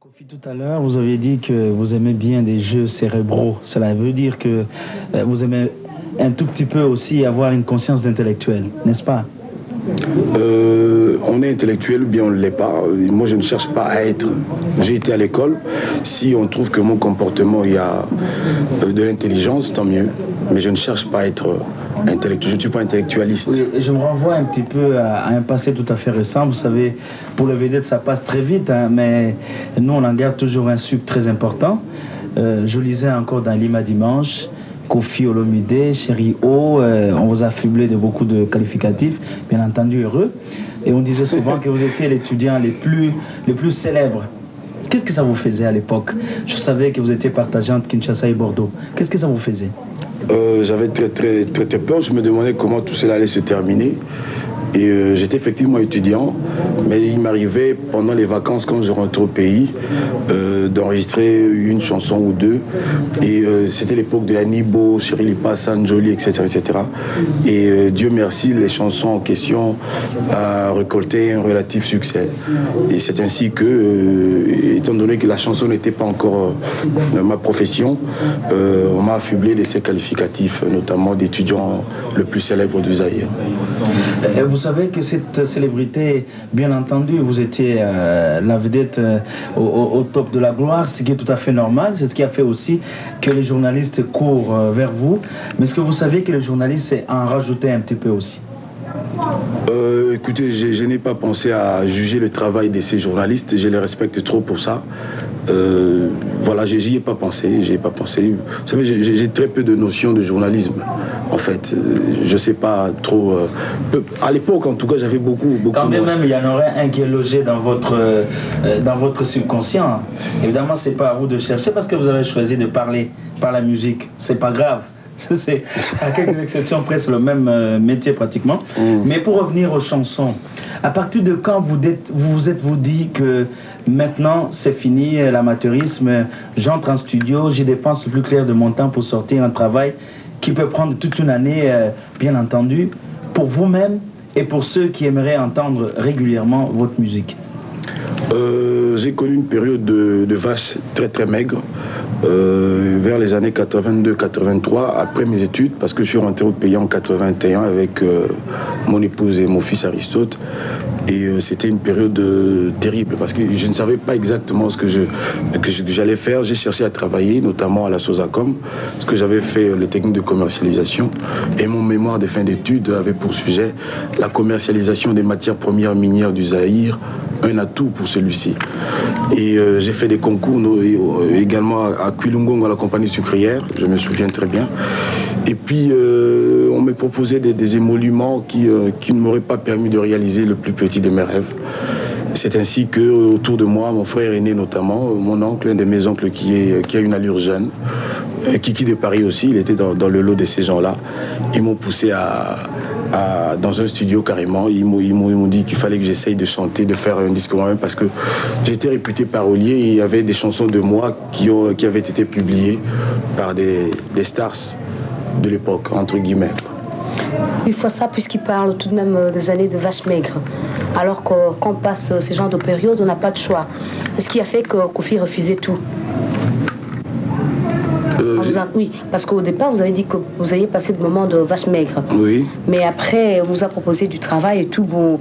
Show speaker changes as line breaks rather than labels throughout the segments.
Kofi, tout à l'heure, vous aviez dit que vous aimez bien des jeux cérébraux. Cela veut dire que vous aimez un tout petit peu aussi avoir une conscience intellectuelle, n'est-ce pas?
On est intellectuel ou bien on ne l'est pas. Moi, je ne cherche pas à être. J'ai été à l'école. Si on trouve que mon comportement, il y a de l'intelligence, tant mieux. Mais je ne cherche pas à être intellectuel. Je ne suis pas intellectualiste.
Oui, je me renvoie un petit peu à un passé tout à fait récent. Vous savez, pour les vedettes, ça passe très vite, hein, mais nous, on en garde toujours un sucre très important. Je lisais encore dans Lima Dimanche, Kofi Olomide, Chéri O, on vous a affublé de beaucoup de qualificatifs, bien entendu heureux. Et on disait souvent que vous étiez l'étudiant les plus célèbres. Qu'est-ce que ça vous faisait à l'époque? Je savais que vous étiez partagé entre Kinshasa et Bordeaux. Qu'est-ce que ça vous faisait?
J'avais très peur. Je me demandais comment tout cela allait se terminer. Et j'étais effectivement étudiant, mais il m'arrivait pendant les vacances, quand je rentrais au pays, d'enregistrer une chanson ou deux. Et c'était l'époque de Anibo, Chirilipa, Sanjoli, etc. etc. Et Dieu merci, les chansons en question ont récolté un relatif succès. Et c'est ainsi que, étant donné que la chanson n'était pas encore ma profession, on m'a affublé de ces qualificatifs, notamment d'étudiant le plus célèbre du Zaïre.
Vous savez que cette célébrité, bien entendu, vous étiez la vedette au top de la gloire, ce qui est tout à fait normal. C'est ce qui a fait aussi que les journalistes courent vers vous. Mais est-ce que vous savez que les journalistes en rajoutaient un petit peu aussi?
Écoutez, je n'ai pas pensé à juger le travail de ces journalistes. Je les respecte trop pour ça. Voilà, j'y ai pas pensé. Vous savez, j'ai très peu de notions de journalisme. En fait, je sais pas trop. À l'époque, en tout cas, j'avais beaucoup.
Quand même, il y en aurait un qui est logé dans votre subconscient. Évidemment, c'est pas à vous de chercher parce que vous avez choisi de parler par la musique. C'est pas grave. C'est à quelques exceptions presque le même métier pratiquement. Mais pour revenir aux chansons, à partir de quand vous vous dit que maintenant c'est fini l'amateurisme, j'entre en studio, j'y dépense le plus clair de mon temps pour sortir un travail qui peut prendre toute une année, bien entendu, pour vous-même et pour ceux qui aimeraient entendre régulièrement votre musique?
J'ai connu une période de vache très maigre, vers les années 82-83, après mes études, parce que je suis rentré au pays en 81 avec mon épouse et mon fils Aristote. Et c'était une période terrible, parce que je ne savais pas exactement ce que j'allais faire. J'ai cherché à travailler, notamment à la Sosacom, parce que j'avais fait les techniques de commercialisation. Et mon mémoire de fin d'études avait pour sujet la commercialisation des matières premières minières du Zaïre, un atout pour celui-ci. Et j'ai fait des concours également à Kwilungongo, à la compagnie sucrière, je me souviens très bien. Et puis on me proposait des émoluments qui ne m'auraient pas permis de réaliser le plus petit de mes rêves. C'est ainsi que autour de moi, mon frère aîné notamment, mon oncle, un de mes oncles qui a une allure jeune, Kiki de Paris aussi, il était dans le lot de ces gens-là. Ils m'ont poussé dans un studio carrément. Ils m'ont dit qu'il fallait que j'essaye de chanter, de faire un disque moi-même, parce que j'étais réputé parolier et il y avait des chansons de moi qui avaient été publiées par des stars de l'époque, entre guillemets.
Il faut ça puisqu'il parle tout de même des années de vache maigre. Alors que quand on passe ces genres de périodes, on n'a pas de choix. Ce qui a fait que Kofi refusait tout. Oui, parce qu'au départ, vous avez dit que vous aviez passé de moments de vache maigre.
Oui.
Mais après, on vous a proposé du travail et tout, bon,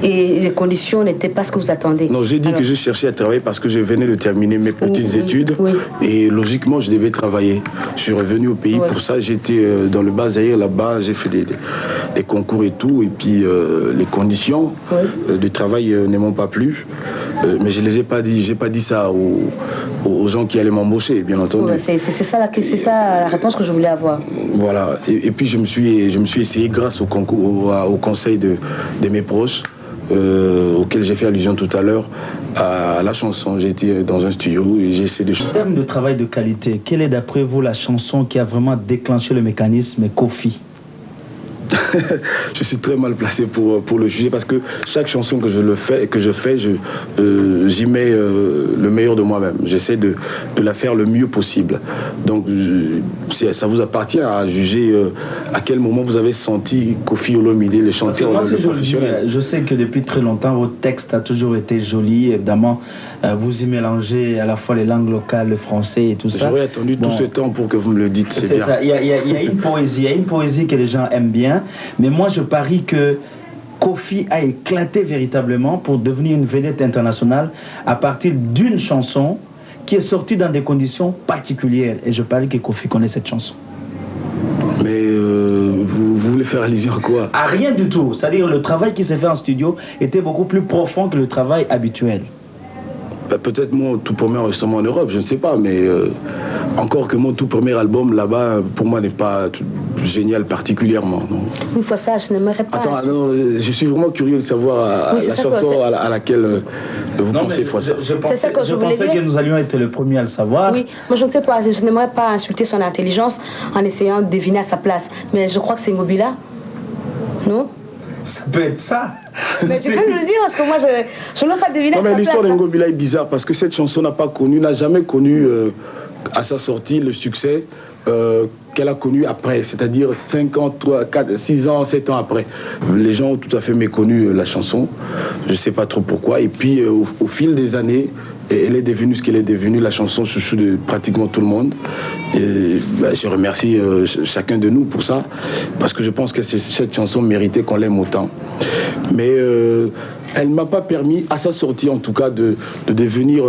et les conditions n'étaient pas ce que vous attendez.
Non, j'ai dit que je cherchais à travailler parce que je venais de terminer mes petites études.
Oui.
Et logiquement, je devais travailler. Je suis revenu au pays. Pour ça, j'étais dans le Bas-Zaïre, là-bas. J'ai fait des concours et tout. Et puis, les conditions de travail ne m'ont pas plu. Mais je ne les ai pas dit. Je n'ai pas dit ça aux gens qui allaient m'embaucher, bien entendu.
Ouais, c'est ça la réponse que je voulais avoir.
Voilà. Et puis, je me suis essayé grâce au concours, au conseil de mes proches. Auquel j'ai fait allusion tout à l'heure, à la chanson. J'ai été dans un studio et j'ai essayé de...
En termes de travail de qualité, quelle est d'après vous la chanson qui a vraiment déclenché le mécanisme Kofi?
Je suis très mal placé pour le juger parce que chaque chanson que je fais, j'y mets le meilleur de moi-même. J'essaie de la faire le mieux possible. Donc ça vous appartient à juger à quel moment vous avez senti Koffi Olomide, les chanteurs professionnels.
Je sais que depuis très longtemps, votre texte a toujours été joli. Évidemment, vous y mélangez à la fois les langues locales, le français et tout ça.
J'aurais attendu tout ce temps pour que vous me le dites.
C'est ça. Il y a une poésie que les gens aiment bien. Mais moi, je parie que Koffi a éclaté véritablement pour devenir une vedette internationale à partir d'une chanson qui est sortie dans des conditions particulières. Et je parie que Koffi connaît cette chanson.
Mais vous voulez faire allusion à quoi?
À rien du tout. C'est-à-dire le travail qui s'est fait en studio était beaucoup plus profond que le travail habituel.
Peut-être mon tout premier enregistrement en Europe, je ne sais pas, mais encore que mon tout premier album là-bas, pour moi, n'est pas génial particulièrement. Non.
Une fois ça, je n'aimerais pas.
Attends, non, je suis vraiment curieux de savoir la chanson à laquelle vous pensez fois ça.
Je pensais que nous allions être les premiers à le savoir.
Oui, moi je ne sais pas, je n'aimerais pas insulter son intelligence en essayant de deviner à sa place. Mais je crois que c'est Ngobila, non?
Ça peut être ça.
Mais je peux le dire parce que moi je n'ai pas deviné.
Non, mais l'histoire de Ngobila est bizarre parce que cette chanson n'a jamais connu à sa sortie le succès qu'elle a connu après, c'est-à-dire 5 ans, 3, 4, 6 ans, 7 ans après. Les gens ont tout à fait méconnu la chanson, je ne sais pas trop pourquoi, et puis au fil des années, elle est devenue ce qu'elle est devenue, la chanson chouchou de pratiquement tout le monde. Et je remercie chacun de nous pour ça, parce que je pense que cette chanson méritait qu'on l'aime autant. Mais elle ne m'a pas permis, à sa sortie en tout cas, de devenir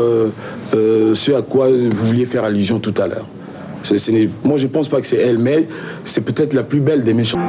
ce à quoi vous vouliez faire allusion tout à l'heure. Moi, je ne pense pas que c'est elle, mais c'est peut-être la plus belle des mes chansons.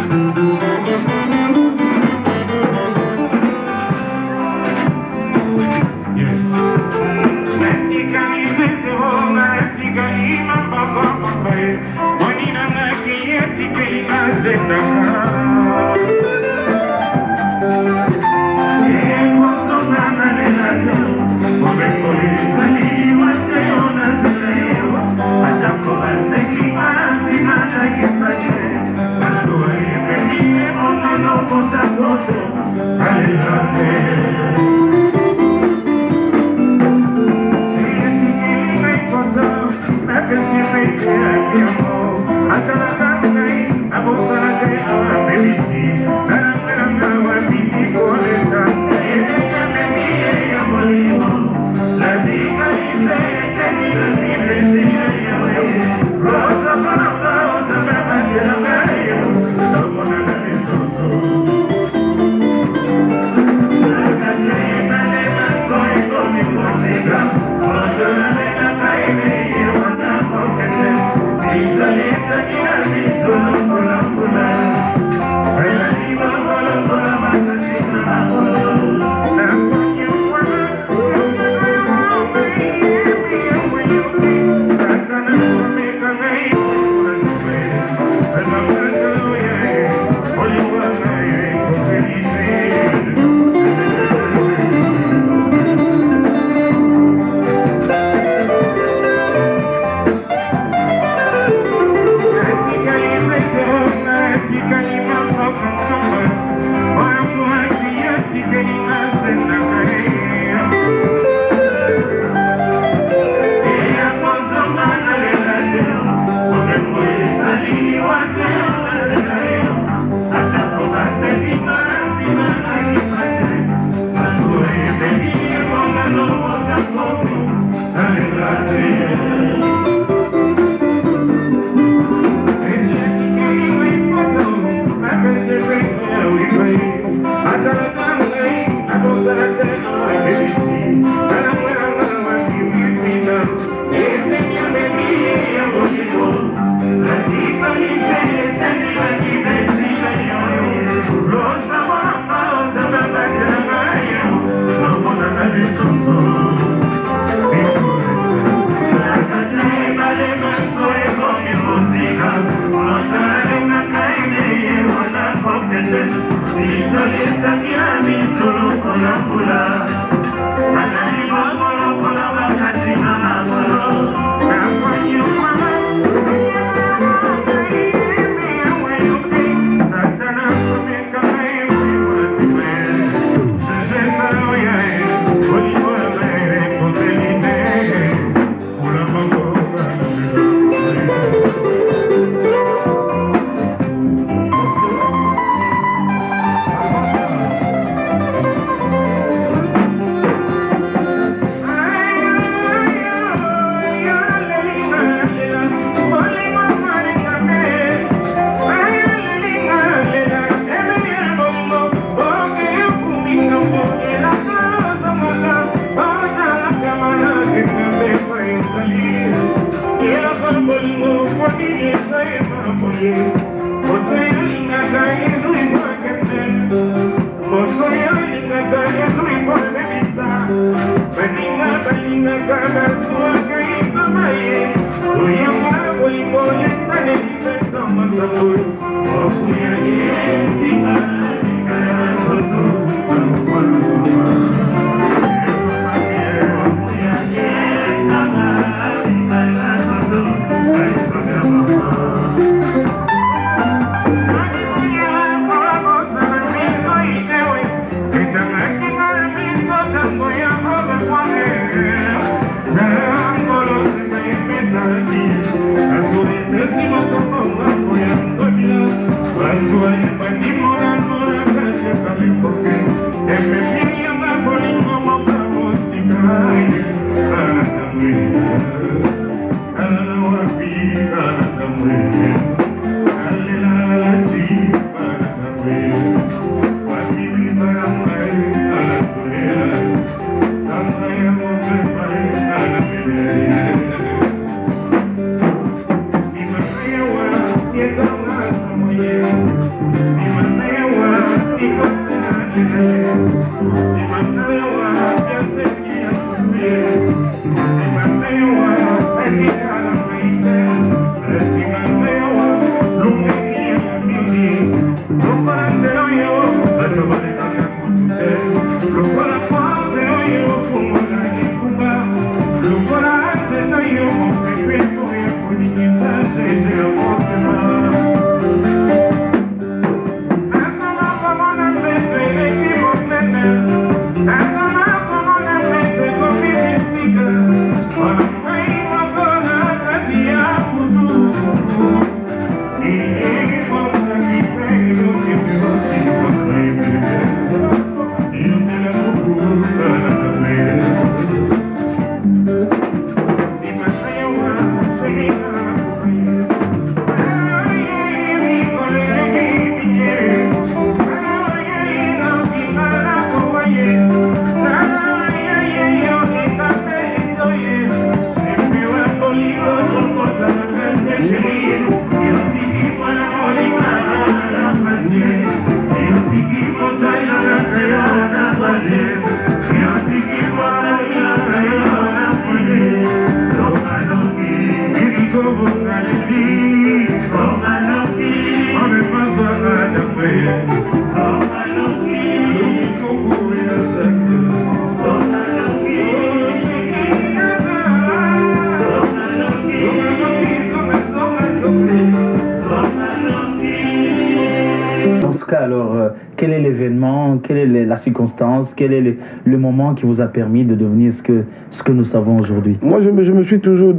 Alors, quel est l'événement, quelle est la circonstance, quel est le moment qui vous a permis de devenir ce que nous savons aujourd'hui?
Moi, j'ai toujours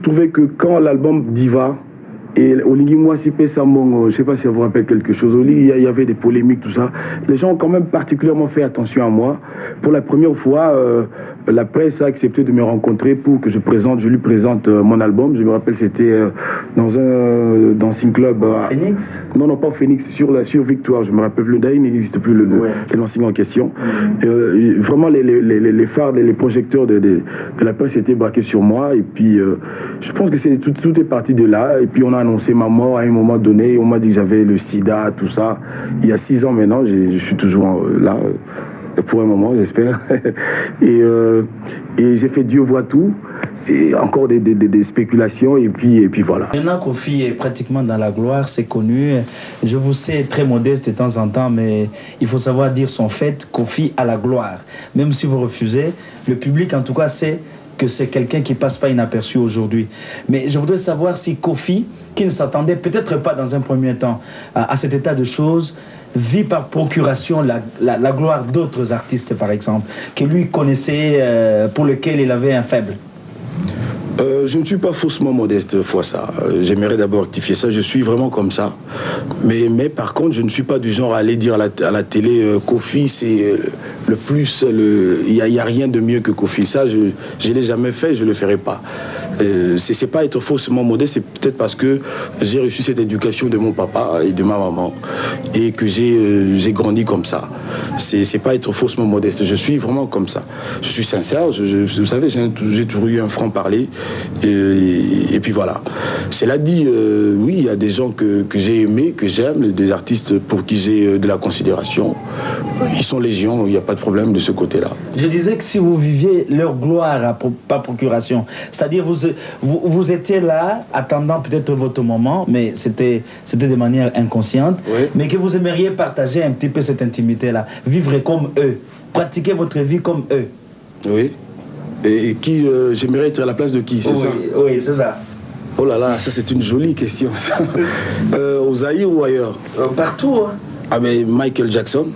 trouvé que quand l'album Diva et Olingi Mwasipe Sambongo, je ne sais pas si ça vous rappelle quelque chose, il y avait des polémiques, tout ça. Les gens ont quand même particulièrement fait attention à moi. Pour la première fois, la presse a accepté de me rencontrer pour que je lui présente mon album. Je me rappelle, c'était dans un dancing club.
Phoenix?
Non, pas au Phoenix, sur Victoire. Je me rappelle, le DAI n'existe plus, le dancing en question. Vraiment, les phares, les projecteurs de la presse étaient braqués sur moi. Et puis, je pense que tout est parti de là. Et puis, on a annoncé ma mort à un moment donné. On m'a dit que j'avais le sida, tout ça. Il y a 6 ans maintenant, je suis toujours là. Pour un moment, j'espère. Et j'ai fait Dieu voit tout. Et encore des spéculations. Et puis voilà.
Maintenant, Kofi est pratiquement dans la gloire, c'est connu. Je vous sais très modeste de temps en temps, mais il faut savoir dire son fait. Kofi a la gloire. Même si vous refusez, le public en tout cas sait que c'est quelqu'un qui ne passe pas inaperçu aujourd'hui. Mais je voudrais savoir si Kofi, qui ne s'attendait peut-être pas dans un premier temps à cet état de choses, vit par procuration la gloire d'autres artistes, par exemple, que lui connaissait, pour lesquels il avait un faible.
Je ne suis pas faussement modeste, fois ça. J'aimerais d'abord rectifier ça. Je suis vraiment comme ça. Mais par contre, je ne suis pas du genre à aller dire à la télé, Kofi, c'est le plus, il n'y a rien de mieux que Kofi. Ça, je ne l'ai jamais fait, je ne le ferai pas. C'est pas être faussement modeste, c'est peut-être parce que j'ai reçu cette éducation de mon papa et de ma maman et que j'ai grandi comme ça. C'est pas être faussement modeste, je suis vraiment comme ça. Je suis sincère, vous savez, j'ai toujours eu un franc-parler et puis voilà. Cela dit, oui, il y a des gens que j'ai aimés, que j'aime, des artistes pour qui j'ai de la considération. Ils sont légion, il n'y a pas de problème de ce côté-là.
Je disais que si vous viviez leur gloire par procuration, c'est-à-dire vous étiez là, attendant peut-être votre moment, mais c'était de manière inconsciente, oui. Mais que vous aimeriez partager un petit peu cette intimité-là, vivre comme eux, pratiquer votre vie comme eux.
Oui. Et qui, j'aimerais être à la place de qui, c'est ça?
Oui, c'est ça.
Oh là là, ça c'est une jolie question. Au Zaïre ou ailleurs?
Partout. Hein.
Ah mais Michael Jackson.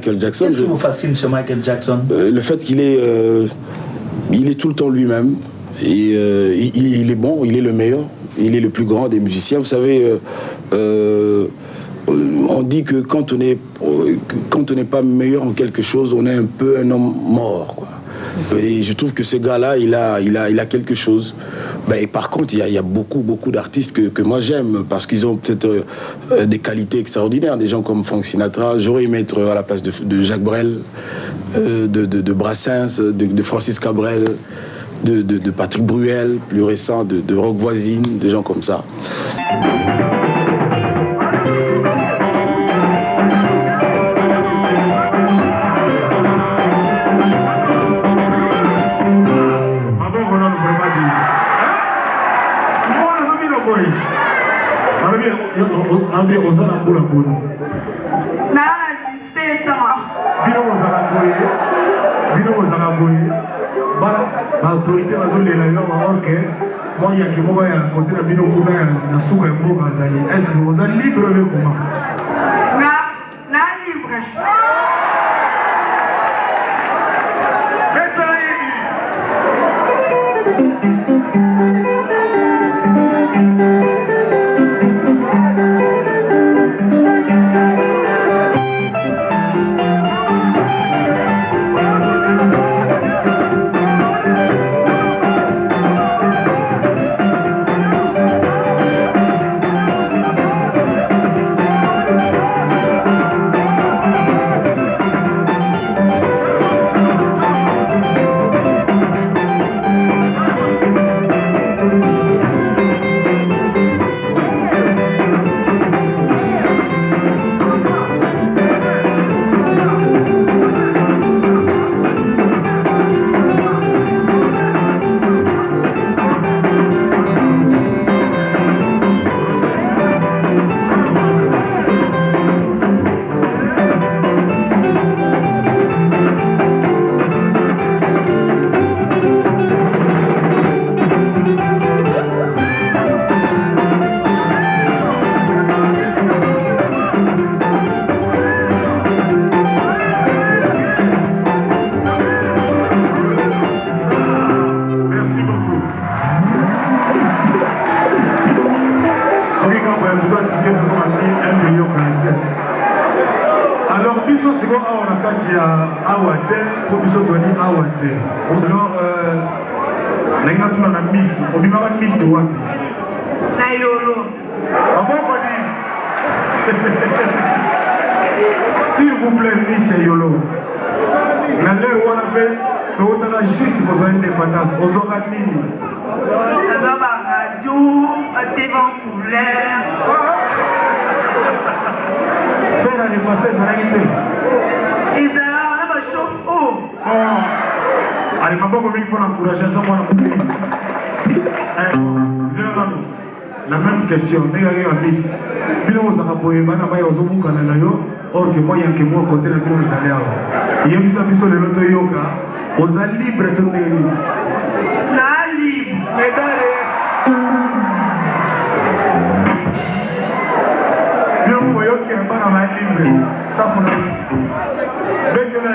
Qu'est-ce qui vous fascine chez Michael Jackson?
Le fait qu'il est, il est tout le temps lui-même. Et il est bon, il est le meilleur, il est le plus grand des musiciens. Vous savez, on dit que quand on n'est pas meilleur en quelque chose, on est un peu un homme mort, quoi. Et je trouve que ce gars-là, il a quelque chose. Ben, et par contre, il y a beaucoup d'artistes que moi j'aime parce qu'ils ont peut-être des qualités extraordinaires. Des gens comme Frank Sinatra. J'aurais aimé être à la place de Jacques Brel, de Brassens, de Francis Cabrel, de Patrick Bruel, plus récent, de Rock Voisine, des gens comme ça.
L'autorité va se lever alors que moi il y a qui moi à côté de bino kuna na suka mboga zali est-ce que vous êtes libre de comment na libre S'il vous plaît, Miss Yolo. La l'air où on appelle, tu as juste besoin d'indépendance. Aux organismes. Radio, devant couleur. Faire la dépasser, ça n'a été. Et là, on a chauffe haut. Allez, ma bonne il faut l'encourager, ça moi la même question, n'est-ce pas Miss? Bino vous avez boyé, bana baye ozomu kana yo, or que moi yanke moi côté na bino zali awa. Iyo bisa biso le loto yoka, oza libre to teni. Na libre, medale. Bio mo yoki bana ba libre, ça pour nous. Benjola.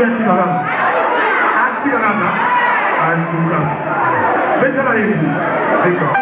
Moulouli Atikara. Atikara. Atikara. Mettez la yébi. D'accord.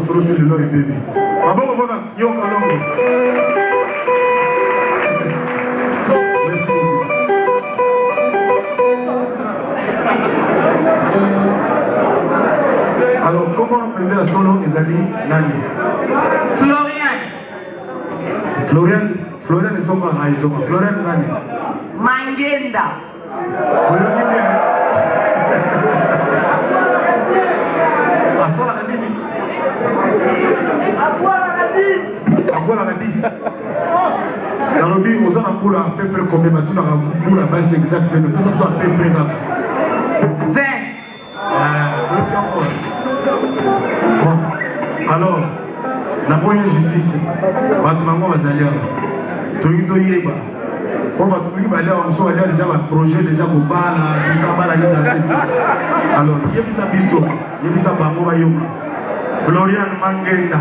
Solo sur le long et bébé. Maboko bona yo kalongo. Alors comment appeler la solo ezali nani? Florian est son mari, Florian nani?
Mangenda.
Asala na nini? Akwala na 10. Nalobi ozana mpula à peu près combien matuna ka mpula basi exact fait mais ça soit à peu près là.
20.
Bon. Alors, la bonne justice. Batu mango bazali awa. Toyi toyeba. Bon batu mingi bali awa so bali déjà un projet déjà kobala, tout ça bala dans ça. Alors, yebisa biso, yebisa bango bayoka. Florian Mangenda.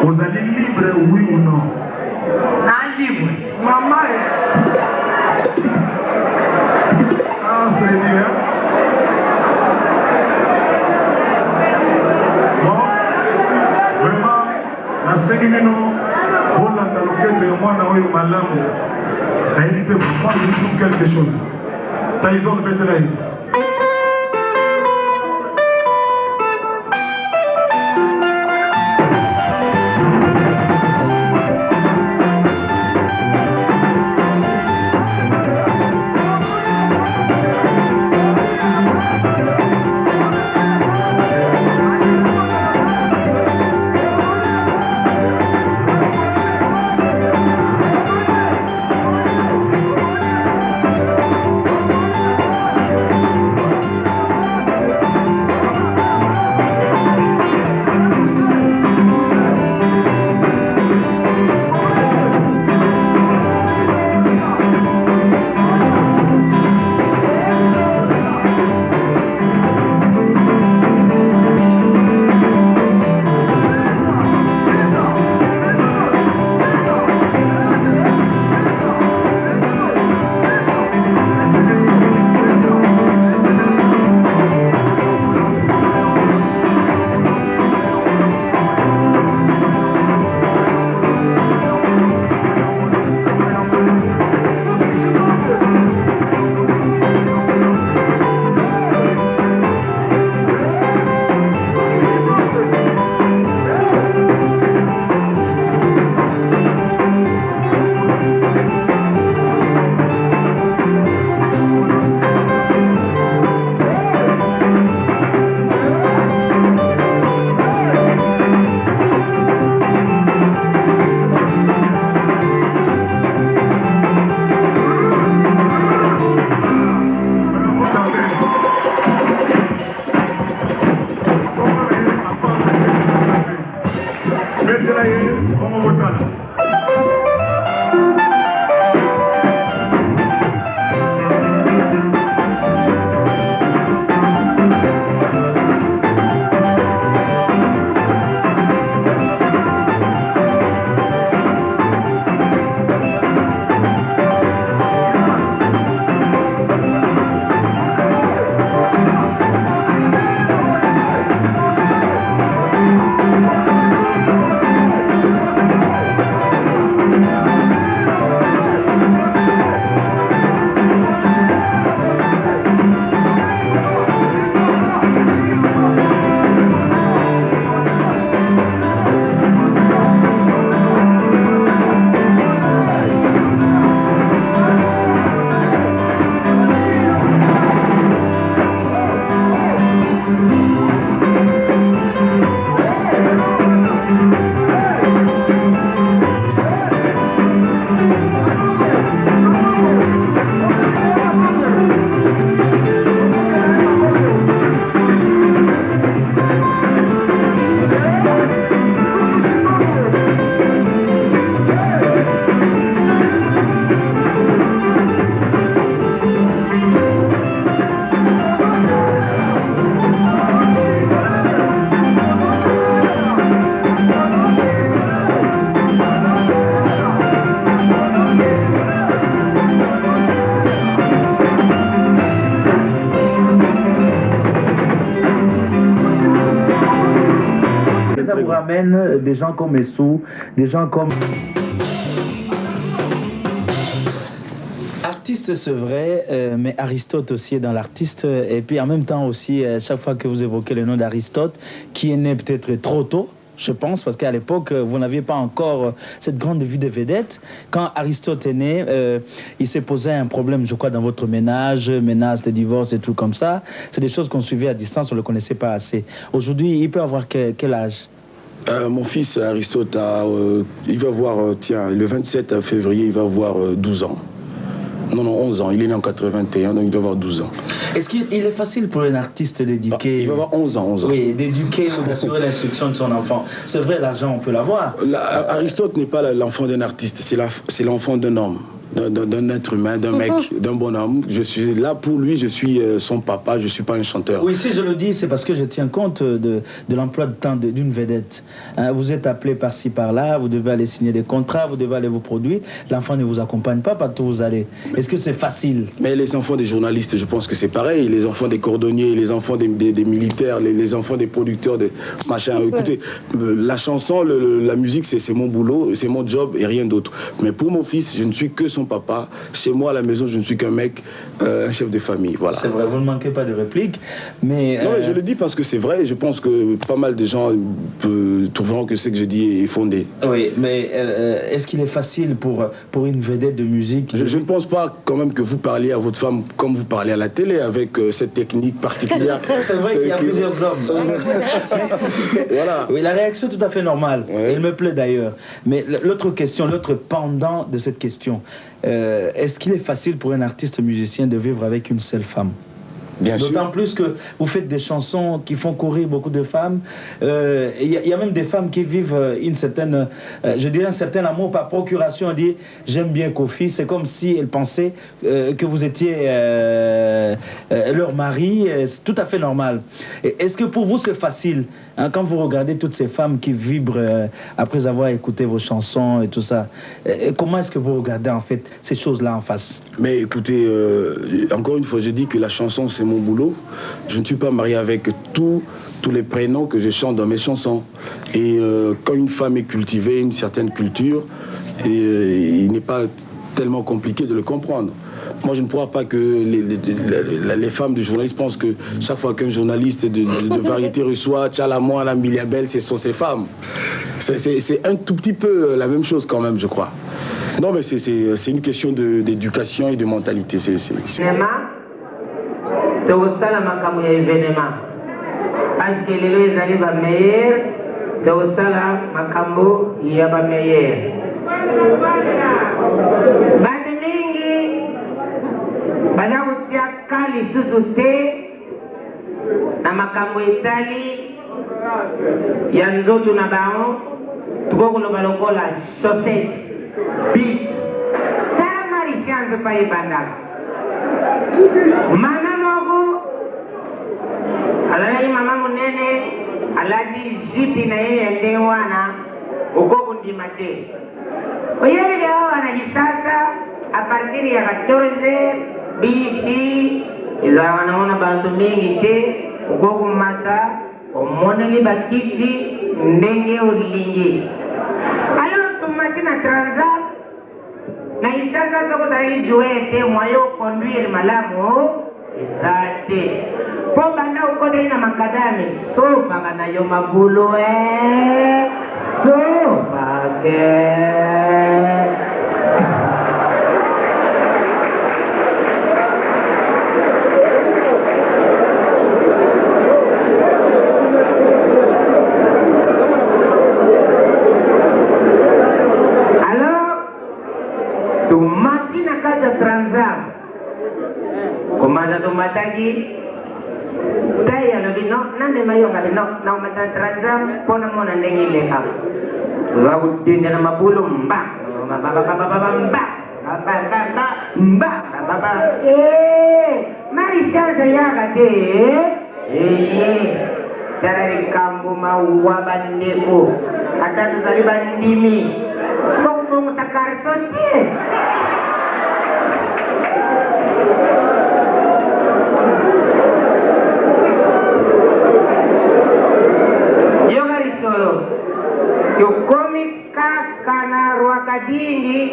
Vous allez libre, oui ou non?
Non, libre.
Maman Ah, Freddy, hein? Bon, vraiment, dans 5 minutes, pour la taloquette de moi, on a malamu. A évité pour moi, je trouve quelque chose. Taïson, mettez-la.
ça vous ramène des gens comme Essou, des gens comme... Artiste, c'est vrai, mais Aristote aussi est dans l'artiste. Et puis en même temps aussi, chaque fois que vous évoquez le nom d'Aristote, qui est né peut-être trop tôt, je pense, parce qu'à l'époque, vous n'aviez pas encore cette grande vie de vedette. Quand Aristote est né, il s'est posé un problème, je crois, dans votre ménage, menace de divorce et tout comme ça. C'est des choses qu'on suivait à distance, on ne le connaissait pas assez. Aujourd'hui, il peut avoir quel âge?
Mon fils Aristote, il va avoir, tiens, le 27 février, il va avoir 12 ans. Non, 11 ans. Il est né en 81, donc il doit avoir 12 ans.
Est-ce qu'il est facile pour un artiste d'éduquer...
Il va avoir 11 ans.
Oui, d'éduquer ou d'assurer l'instruction de son enfant. C'est vrai, l'argent, on peut l'avoir.
Aristote n'est pas l'enfant d'un artiste, c'est l'enfant d'un homme. D'un être humain, d'un mec, d'un bonhomme. Je suis là pour lui, je suis son papa, je ne suis pas un chanteur.
Oui, si je le dis, c'est parce que je tiens compte de l'emploi de temps d'une vedette. Hein, vous êtes appelé par-ci, par-là, vous devez aller signer des contrats, vous devez aller vous produire. L'enfant ne vous accompagne pas partout où vous allez. Est-ce que c'est facile?
Mais les enfants des journalistes, je pense que c'est pareil. Les enfants des cordonniers, les enfants des militaires, les enfants des producteurs, des machins. Écoutez, la chanson, la musique, c'est mon boulot, c'est mon job et rien d'autre. Mais pour mon fils, je ne suis que son papa. Chez moi, à la maison, je ne suis qu'un mec, un chef de famille. Voilà.
C'est vrai, vous ne manquez pas de réplique, mais...
Non, je le dis parce que c'est vrai. Je pense que pas mal de gens trouveront que ce que je dis est fondé.
Oui, mais est-ce qu'il est facile pour une vedette de musique
je ne pense pas quand même que vous parliez à votre femme comme vous parlez à la télé, avec cette technique particulière.
C'est vrai qu'il y a plusieurs hommes.
Voilà.
Oui, la réaction est tout à fait normale.
Ouais.
Elle me plaît d'ailleurs. Mais l'autre question, l'autre pendant de cette question, est-ce qu'il est facile pour un artiste musicien de vivre avec une seule femme?
Bien sûr.
D'autant plus que vous faites des chansons qui font courir beaucoup de femmes. Il y a même des femmes qui vivent une certaine, je dirais un certain amour par procuration. On dit j'aime bien Kofi. C'est comme si elles pensaient que vous étiez leur mari. C'est tout à fait normal. Est-ce que pour vous c'est facile hein, quand vous regardez toutes ces femmes qui vibrent après avoir écouté vos chansons et tout ça? Comment est-ce que vous regardez en fait ces choses-là en face?
Mais écoutez, encore une fois, je dis que la chanson c'est mon boulot. Je ne suis pas marié avec tous les prénoms que je chante dans mes chansons. Et quand une femme est cultivée, une certaine culture, il n'est pas tellement compliqué de le comprendre. Moi, je ne crois pas que les femmes de journalistes pensent que chaque fois qu'un journaliste de variété reçoit Tchalamouane, la Miliabel, ce sont ces femmes. C'est un tout petit peu la même chose quand même, je crois. Non, mais c'est une question d'éducation et de mentalité.
tokosala makambo ya événement parce que lelo ezali ba meilleur tokosala makambo ya ba meilleur bato mingi baza kotia ka lisusu te na makambo etali ya nzoto na bango tokokoloba lokola chaussette big tala marisianze pa ebandaka mama moko alali mama monene aladi jipi na ye ya nde wana okokundima te oyebile awa na kisasa a partir ya 14 bisi ezala wanaona bantu mingi te okokumata omoneli bakiti ndenge olingi alors tomati na transac na isasa soko zalaki jouer te moyen oconduire malamu eza te mpo banda okoteli na makadame sobaka na yo mabulu sobake komanda tomataki tai alobi no nandema yo ngabi no naomata transam mpona mona ndenge ileka toza kotindela mabulu mba marisianse yaka te eye tala likambo mauwa bandeko ata tozali bandimi mokubongosa karso te yoga lisolo madini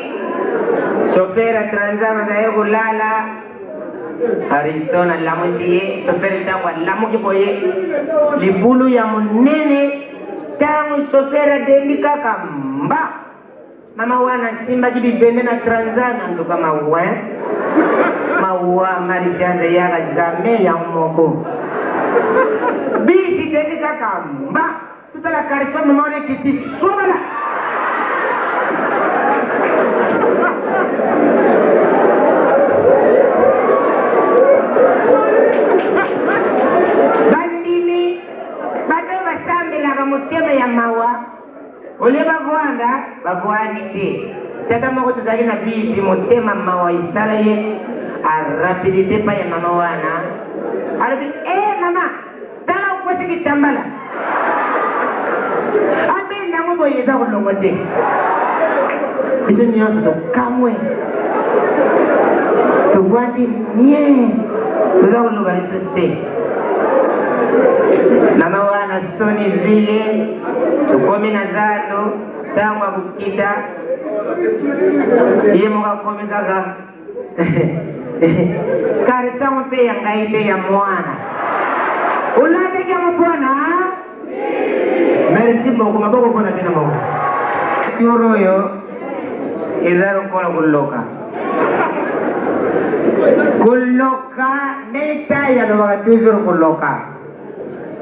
sofera transama za kulala Aristona lamusiye sofera tangu lamuki boye libulu ya munene tangu sofera delika kamba mama wana simba kibibende na transama ndo kama uwe maua marisianza yaga zame ya moko bisi delika kamba tutala kariswa mamaone kiti sobala bandini bato basambelaka motema ya mawa ole bavwanda bavwani te tata moko tozali na bisi motema mawa isala ye arapidite pa ya mama wana alobi mama tala ukwesi kitambala abendango boye eza kolongo te biso nyonso tokamwe tobwati mie toza koloba lisusu te mama wana soni zwile tokomi na zando ntango akokita ye moko akomi kaka karisango mpe ya ngai te ya mwana olandeki yango bwana merci beaucoup maboko mpona bino moko turo oyo eza lokola koloka koloka neta yalobaka toujours koloka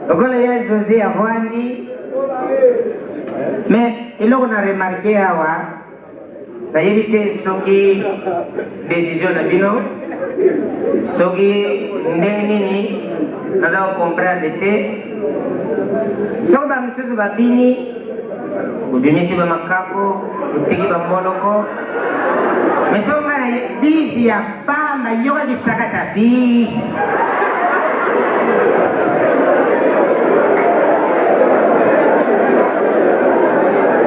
lokola ya José avwandi mais eloko na remarke awa nayebi te soki décision na bino soki ndenge nini naza kocomprendre te soki bamisusu babini bobimisi bamakako botiki bamboloko mais soki ngana bisi ya pamba yokakisaka ta bisi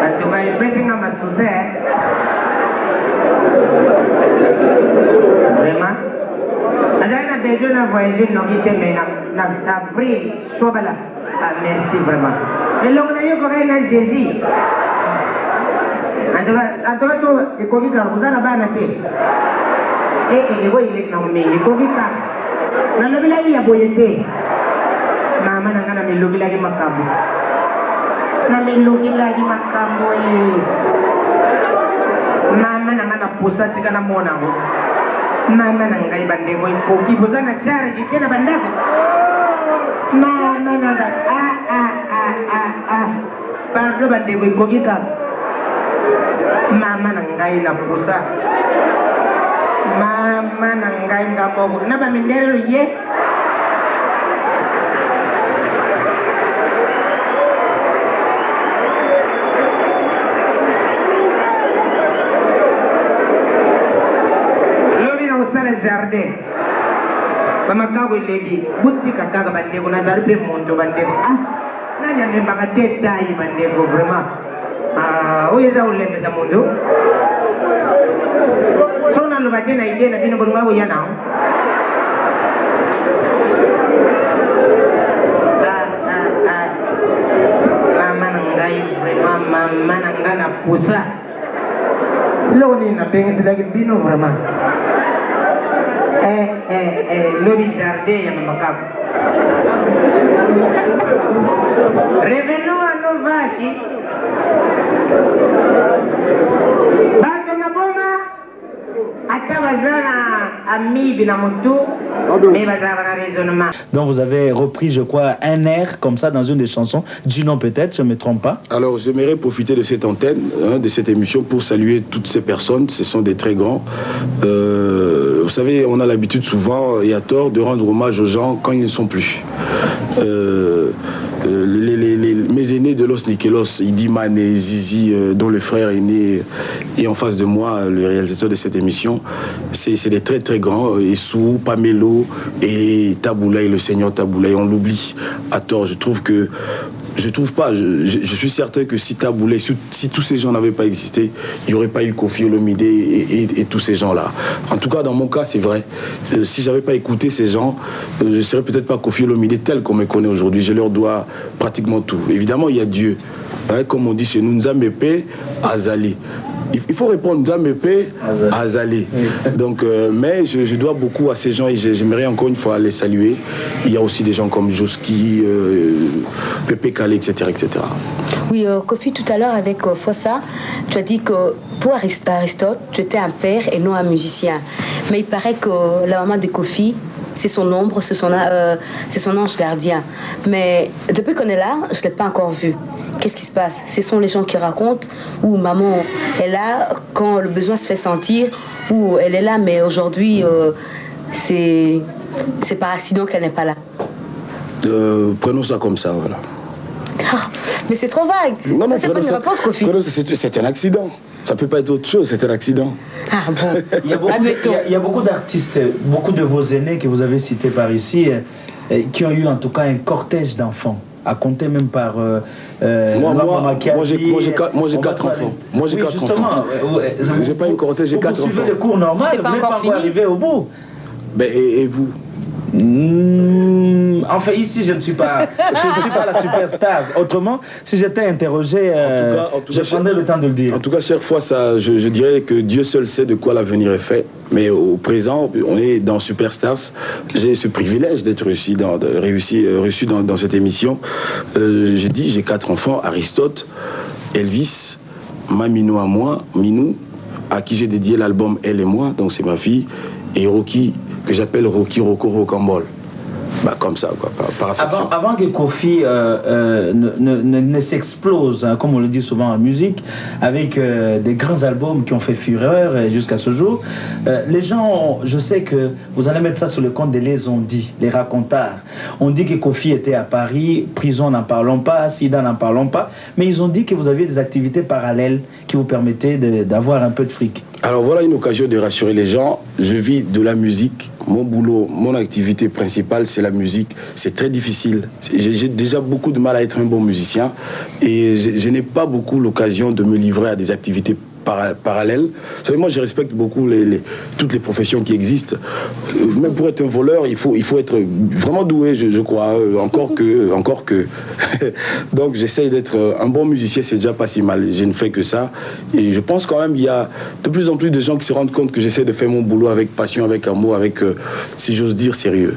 atuka epesinga masuse vraiment azali na besoin na voyage noki te mais na avril sobala merci vraiment elongo na yo kokai na Jésus antoka so ekoki kaka kozala bana te ekoyileki na momingi ekoki kaka nalobelaki ya boye te mama na nga namelobelaki makambo mama na nga naposa tika na monango mama na ngai bandeko ekoki boza na charge te na bandako mama na nga pardon bandeko ekoki kaka mama na ngai naposa mama na ngai ngamoko na bamindelo ye jardin bamakako eleki butika kaka bandeko nazali mpe moto bandeko nani alembaka te tayi bandeko vraiment oyo eza kolembesa moto so naloba te na ide na bino bolinga koya nao mama na ngai vraiment mama na ngai na pusa eloko nini napengiselaki bino vraiment lobi jardin ya mamakako revenons à nos vaches bato maboma ata bazala amibi na motu mais bazala na raisonnement.
Donc vous avez repris, je crois, un air comme ça dans une des chansons. Junon peut-être, je ne me trompe pas. Alors j'aimerais profiter de cette antenne, de cette émission pour saluer toutes ces personnes. Ce sont des très grands. Vous savez, on a l'habitude souvent, et à tort, de rendre hommage aux gens quand ils ne sont plus. Mes aînés de Los Nikelos, Idiman et Zizi, dont le frère aîné est en face de moi, le réalisateur de cette émission, c'est des très très grands. Essou, Pamelo et Taboulaye, le seigneur Taboulaye, on l'oublie à tort. Je trouve pas, je suis certain que si Taboulaye, si tous ces gens n'avaient pas existé, il n'y aurait pas eu Koffi Olomide et tous ces gens-là. En tout cas, dans mon cas, c'est vrai. Si j'avais pas écouté ces gens, je ne serais peut-être pas Koffi Olomide tel qu'on me connaît aujourd'hui. Je leur dois pratiquement tout. Évidemment, il y a Dieu. Comme on dit chez nous, Nzambepe Azali.
il faut répondre Djamepé Azali. Donc, mais je dois beaucoup à ces gens et j'aimerais encore une fois les saluer. Il y a aussi des gens comme Joski, Pépé Calé, etc., etc.
Oui, Kofi, tout à l'heure avec Fossa, tu as dit que pour Aristote, tu étais un père et non un musicien. Mais il paraît que la maman de Kofi, c'est son ombre, c'est son ange gardien. Mais depuis qu'on est là, je ne l'ai pas encore vu. Qu'est-ce qui se passe? Ce sont les gens qui racontent, ou maman est là quand le besoin se fait sentir, ou elle est là, mais aujourd'hui, c'est par accident qu'elle n'est pas là.
Prenons ça comme ça, voilà.
Ah, mais c'est trop vague.
Non,
ça, c'est pas une réponse, Kofi.
C'est un accident. Ça peut pas être autre chose, c'est un accident.
Ah bon.
Il y a beaucoup d'artistes, beaucoup de vos aînés que vous avez cités par ici, qui ont eu en tout cas un cortège d'enfants, à compter même par
moi j'ai 4 enfants. Moi j'ai 4 enfants. J'ai pas une cortège, j'ai 4 enfants.
Vous suivez le cours normal, vous n'êtes pas encore arrivé au bout.
Ben, et vous?
Enfin, ici, je ne suis pas la superstar. Autrement, si j'étais interrogé, je prendrais le temps de le dire.
En tout cas, chaque fois, je dirais que Dieu seul sait de quoi l'avenir est fait. Mais au présent, on est dans Superstars. J'ai ce privilège d'être reçu dans cette émission. J'ai dit, j'ai 4 enfants, Aristote, Elvis, ma Minou à moi, Minou, à qui j'ai dédié l'album Elle et moi, donc c'est ma fille, et Rocky, que j'appelle Rocky Rocco Rocambole. Bah, comme ça, quoi, par affection.
Avant que Kofi ne s'explose, hein, comme on le dit souvent en musique, avec des grands albums qui ont fait fureur jusqu'à ce jour, les gens, je sais que vous allez mettre ça sur le compte de les ont dit, les racontards. On dit que Kofi était à Paris, prison n'en parlons pas, Sida n'en parlons pas, mais ils ont dit que vous aviez des activités parallèles qui vous permettaient d'avoir un peu de fric.
Alors voilà une occasion de rassurer les gens. Je vis de la musique. Mon boulot, mon activité principale, c'est la musique. C'est très difficile. J'ai déjà beaucoup de mal à être un bon musicien et je n'ai pas beaucoup l'occasion de me livrer à des activités parallèles. Vous savez, moi, je respecte beaucoup toutes les professions qui existent. Même pour être un voleur, il faut être vraiment doué, je crois. Encore que. Donc, j'essaye d'être un bon musicien, c'est déjà pas si mal. Je ne fais que ça. Et je pense quand même qu'il y a de plus en plus de gens qui se rendent compte que j'essaie de faire mon boulot avec passion, avec amour, avec, si j'ose dire, sérieux.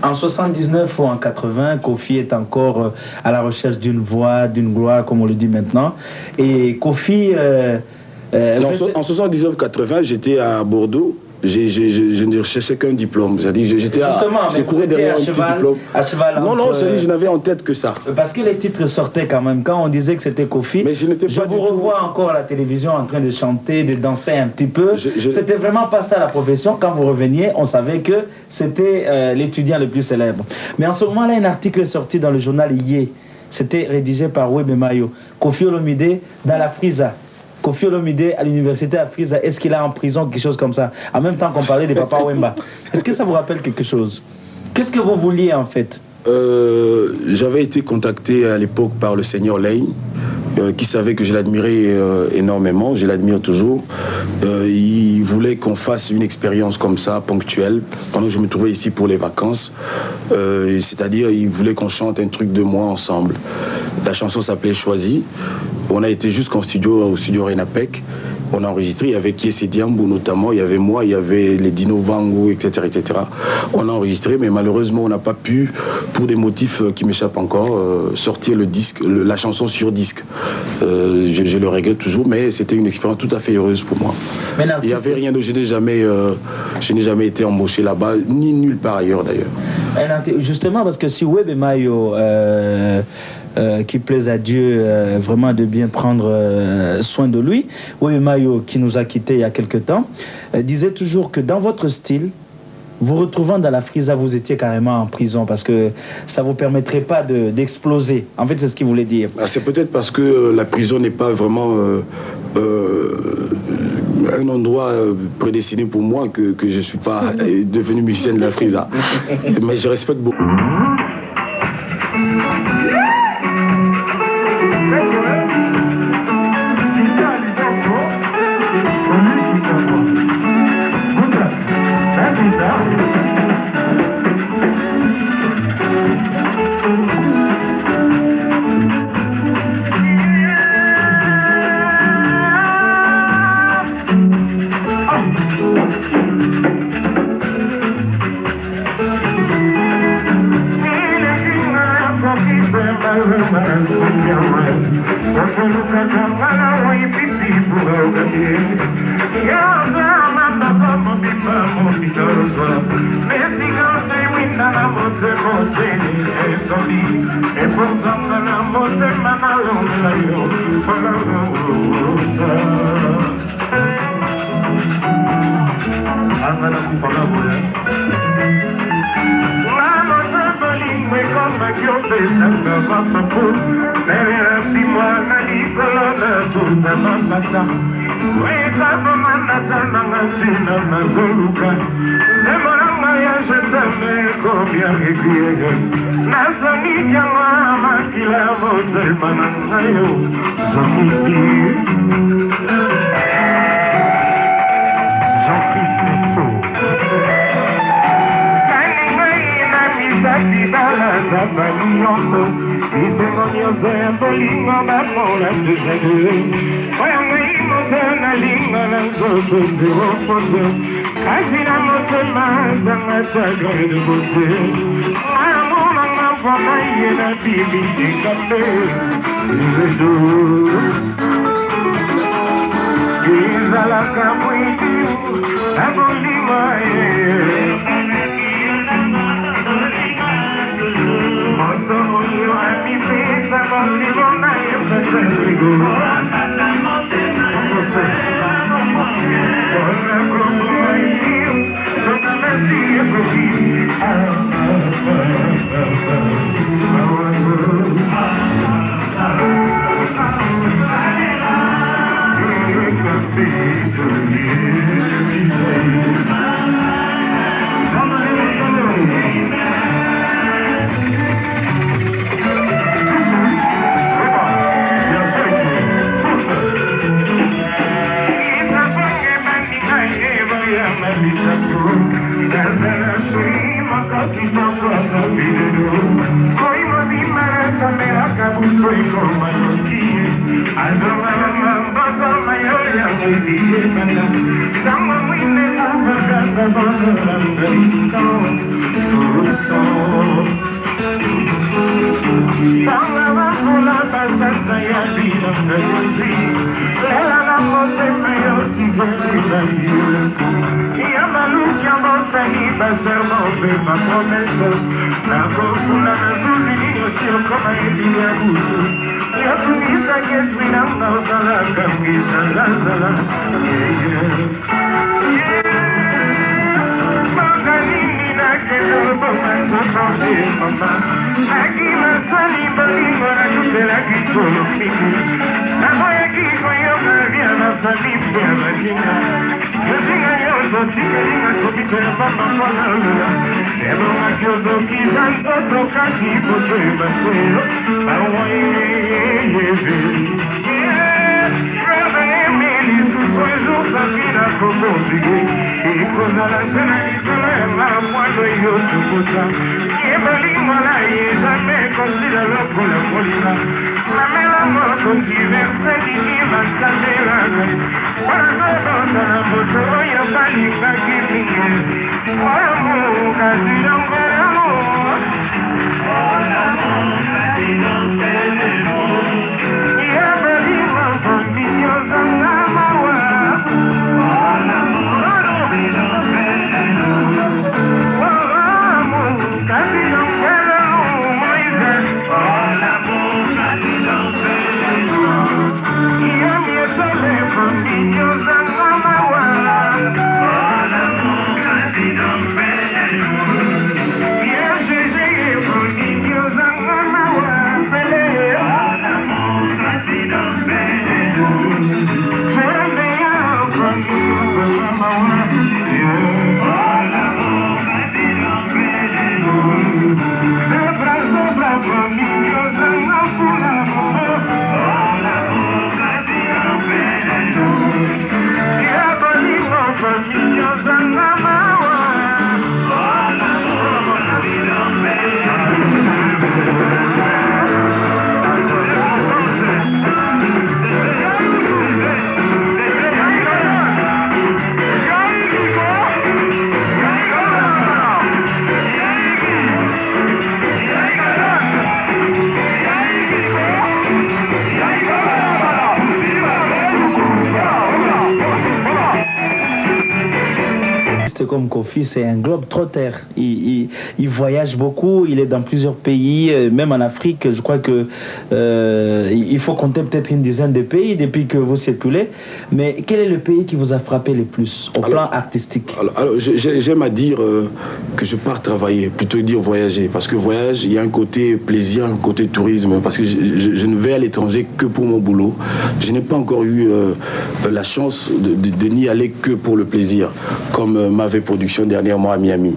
En 79 ou en 80, Kofi est encore à la recherche d'une voix, d'une gloire, comme on le dit maintenant. Et Kofi...
en 79-80, j'étais à Bordeaux. Je ne cherchais qu'un diplôme. J'étais à courir derrière un petit diplôme. Non, je n'avais en tête que ça.
Parce que les titres sortaient quand même. Quand on disait que c'était Kofi,
mais je
vous revois encore à la télévision en train de chanter, de danser un petit peu. C'était vraiment pas ça la profession. Quand vous reveniez, on savait que c'était l'étudiant le plus célèbre. Mais en ce moment-là, un article est sorti dans le journal Yé. C'était rédigé par Webe Mayo. Kofi Olomide dans la Frisa. Kofi Olomide à l'université à Frisa, est-ce qu'il est en prison, quelque chose comme ça? En même temps qu'on parlait de Papa Wemba. Est-ce que ça vous rappelle quelque chose? Qu'est-ce que vous vouliez en fait?
J'avais été contacté à l'époque par le seigneur Ley, qui savait que je l'admirais énormément, je l'admire toujours. Il voulait qu'on fasse une expérience comme ça, ponctuelle, pendant que je me trouvais ici pour les vacances. C'est-à-dire, il voulait qu'on chante un truc de moi ensemble. La chanson s'appelait Choisi. On a été jusqu'au studio Renapec. On a enregistré, il y avait Kiese Diambo notamment, il y avait moi, il y avait les Dino Vango, etc., etc. On a enregistré, mais malheureusement, on n'a pas pu, pour des motifs qui m'échappent encore, sortir le disque, la chanson sur disque. Je le regrette toujours, mais c'était une expérience tout à fait heureuse pour moi. Il n'y avait rien de... Je n'ai jamais été embauché là-bas, ni nulle part ailleurs d'ailleurs.
Justement, parce que si Webe Mayo... qui plaise à Dieu vraiment de bien prendre soin de lui. Webe Mayo, qui nous a quittés il y a quelque temps, disait toujours que dans votre style, vous retrouvant dans la Frisa, vous étiez carrément en prison parce que ça ne vous permettrait pas d'exploser. En fait, c'est ce qu'il voulait dire.
C'est peut-être parce que la prison n'est pas vraiment un endroit prédestiné pour moi que je ne suis pas devenu musicien de la Frisa. Mais je respecte beaucoup.
Someone we never
Comme Kofi, c'est un globe-trotter. Il voyage beaucoup, il est dans plusieurs pays, même en Afrique. Je crois que il faut compter peut-être une dizaine de pays depuis que vous circulez. Mais quel est le pays qui vous a frappé le plus au plan artistique?
Alors j'aime à dire que je pars travailler, plutôt dire voyager. Parce que voyage, il y a un côté plaisir, un côté tourisme. Parce que je ne vais à l'étranger que pour mon boulot. Je n'ai pas encore eu la chance de n'y aller que pour le plaisir, comme m'avait production dernièrement à Miami.